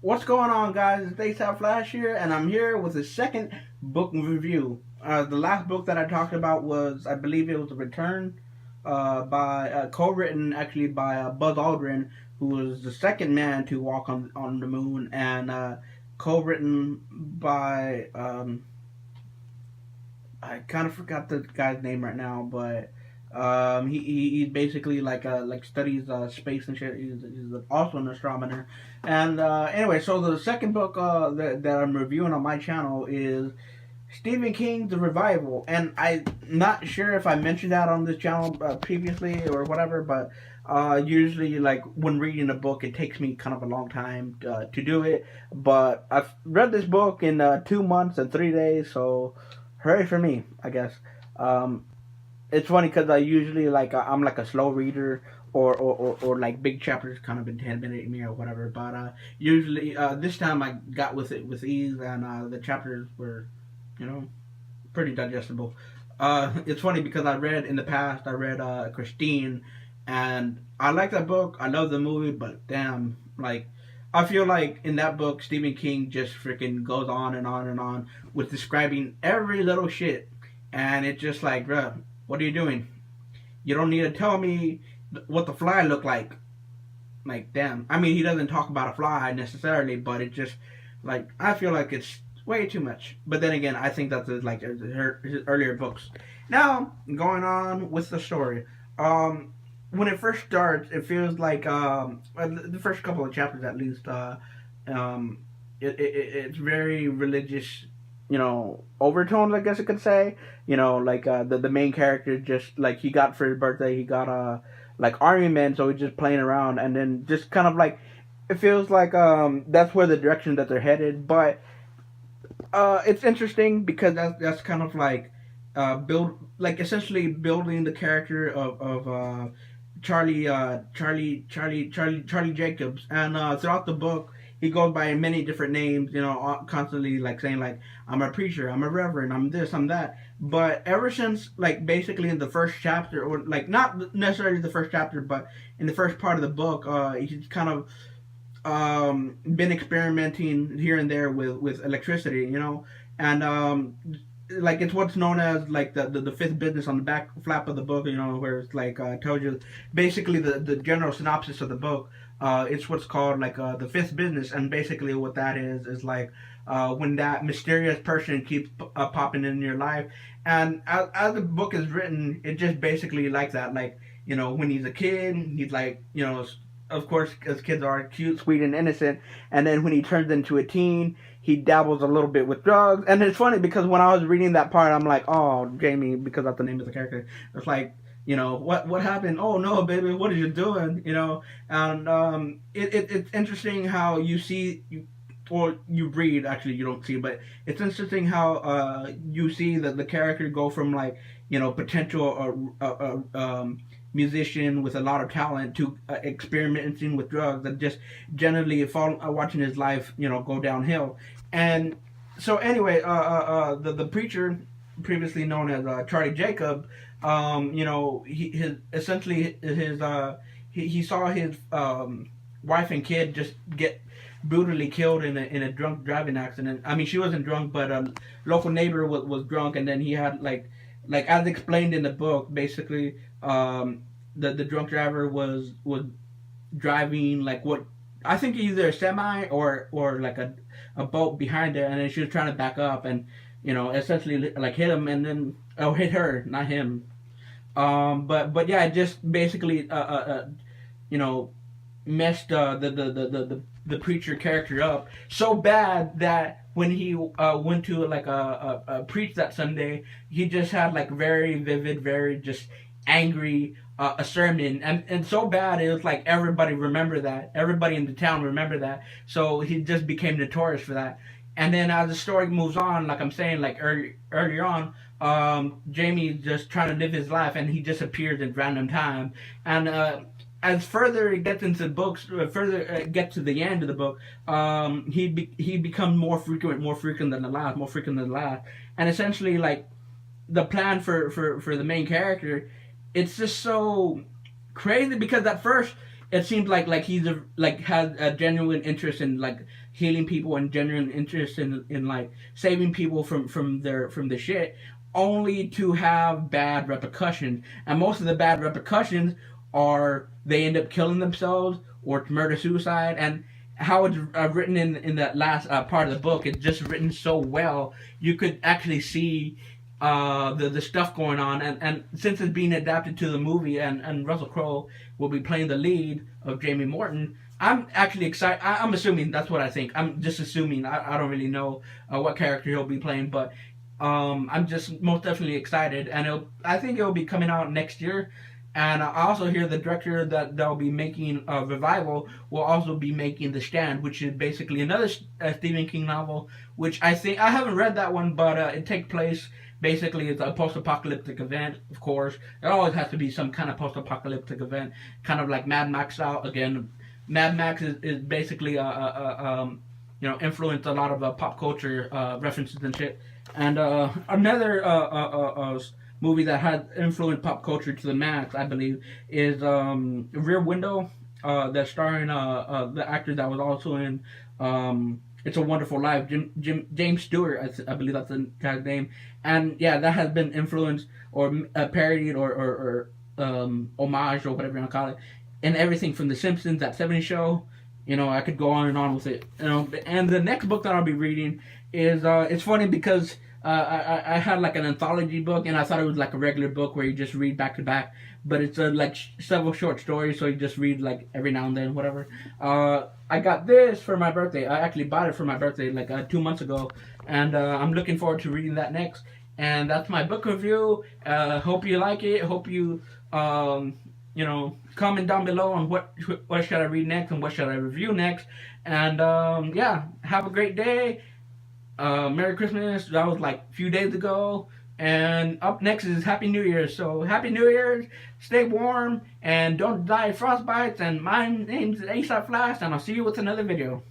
What's going on, guys? It's Dayside Flash here, and I'm here with the second book review. The last book that I talked about was, I believe it was The Return, by co-written actually by Buzz Aldrin, who was the second man to walk on the moon, and co-written by I kind of forgot the guy's name right now, but he's basically like studies space and shit. He's also an astronomer. And anyway, so the second book that I'm reviewing on my channel is Stephen King's The Revival, and I'm not sure if I mentioned that on this channel previously or whatever, but usually, like, when reading a book, it takes me kind of a long time to do it. But I've read this book in 2 months and 3 days, so hooray for me, I guess. Um, it's funny because I usually I'm like a slow reader, or like big chapters kind of intimidate me or whatever. But usually this time I got with it with ease, and the chapters were, you know, pretty digestible. It's funny because I read Christine, and I like that book. I love the movie, but damn, like, I feel like in that book Stephen King just freaking goes on and on and on with describing every little shit, and it's just like, bruh, what are you doing? You don't need to tell me what the fly looked like. Like, damn. I mean, he doesn't talk about a fly necessarily, but it just, like, I feel like it's way too much. But then again, I think that's like his earlier books. Now, going on with the story. When it first starts, it feels like the first couple of chapters at least. Um, it's very religious, overtones, I guess you could say. Like the main character, just like, he got for his birthday, he got like army men, so he's just playing around, and then just kind of like, it feels like that's where the direction that they're headed. But it's interesting because that's kind of like build like essentially building the character of Charlie Jacobs, and throughout the book he goes by many different names, constantly like saying like, I'm a preacher, I'm a reverend, I'm this, I'm that. But ever since, like, basically in the first chapter, or like not necessarily the first chapter, but in the first part of the book, he's kind of been experimenting here and there with electricity, and like, it's what's known as like the fifth business on the back flap of the book, where it's like tells you basically the general synopsis of the book. It's what's called like the fifth business, and basically what that is like when that mysterious person keeps popping in your life. And as the book is written, it just basically like that, like, when he's a kid, he's like, of course, as kids are, cute, sweet, and innocent. And then when he turns into a teen, he dabbles a little bit with drugs. And it's funny because when I was reading that part, I'm like, oh, Jamie, because that's the name of the character. It's like, what happened? Oh no, baby, what are you doing? And it's interesting how you see, or you read, actually you don't see, but it's interesting how you see that the character go from, like, potential musician with a lot of talent to experimenting with drugs, and just generally watching his life, go downhill. And so anyway, the preacher, previously known as Charlie Jacob, his essentially his he saw his wife and kid just get brutally killed in a drunk driving accident. I mean, she wasn't drunk, but a local neighbor was drunk, and then he had, like as explained in the book, basically, the drunk driver was driving, like, what I think either a semi or like a boat behind it, and then she was trying to back up, and essentially like hit him, and then, oh, hit her, not him. But yeah, just basically you know messed the preacher character up so bad that when he went to like a preach that Sunday, he just had like very vivid, very just angry a sermon, and so bad it was like everybody remember that, everybody in the town remember that, so he just became notorious for that. And then as the story moves on, like I'm saying, like earlier on, Jamie's just trying to live his life, and he disappears at random time. And as further it gets into the books, further it gets to the end of the book, he becomes more frequent than the last, more frequent than the last. And essentially, like, the plan for the main character, it's just so crazy because at first it seems like he's like has a genuine interest in like healing people and genuine interest in like saving people from the shit, only to have bad repercussions. And most of the bad repercussions are they end up killing themselves or murder suicide. And how it's written in that last part of the book, it's just written so well. You could actually see the stuff going on, and since it's being adapted to the movie, and Russell Crowe will be playing the lead of Jamie Morton, I'm actually excited. I'm assuming that's what I think. I'm just assuming. I don't really know what character he'll be playing, but I'm just most definitely excited, and I think it'll be coming out next year. And I also hear the director that they'll be making a revival will also be making The Stand, which is basically another Stephen King novel. Which I think I haven't read that one, but it takes place basically it's a post-apocalyptic event. Of course, there always has to be some kind of post-apocalyptic event, kind of like Mad Max out again. Mad Max is basically influenced a lot of pop culture references and shit. And another movie that had influenced pop culture to the max, I believe, is Rear Window. That's starring the actor that was also in It's a Wonderful Life, James Stewart, I believe that's the guy's name. And yeah, that has been influenced or parodied or homage or whatever you want to call it, and everything from The Simpsons, that '70s show. I could go on and on with it. And the next book that I'll be reading is it's funny because I had like an anthology book, and I thought it was like a regular book where you just read back to back, but it's like several short stories, so you just read like every now and then, whatever. I got this for my birthday. I actually bought it for my birthday like 2 months ago, and I'm looking forward to reading that next. And that's my book review. Hope you like it. Hope you comment down below on what should I read next and what should I review next. And yeah, have a great day. Merry Christmas. That was like a few days ago. And up next is Happy New Year. So Happy New Year's. Stay warm and don't die of frostbites. And my name's ASAP Flash, and I'll see you with another video.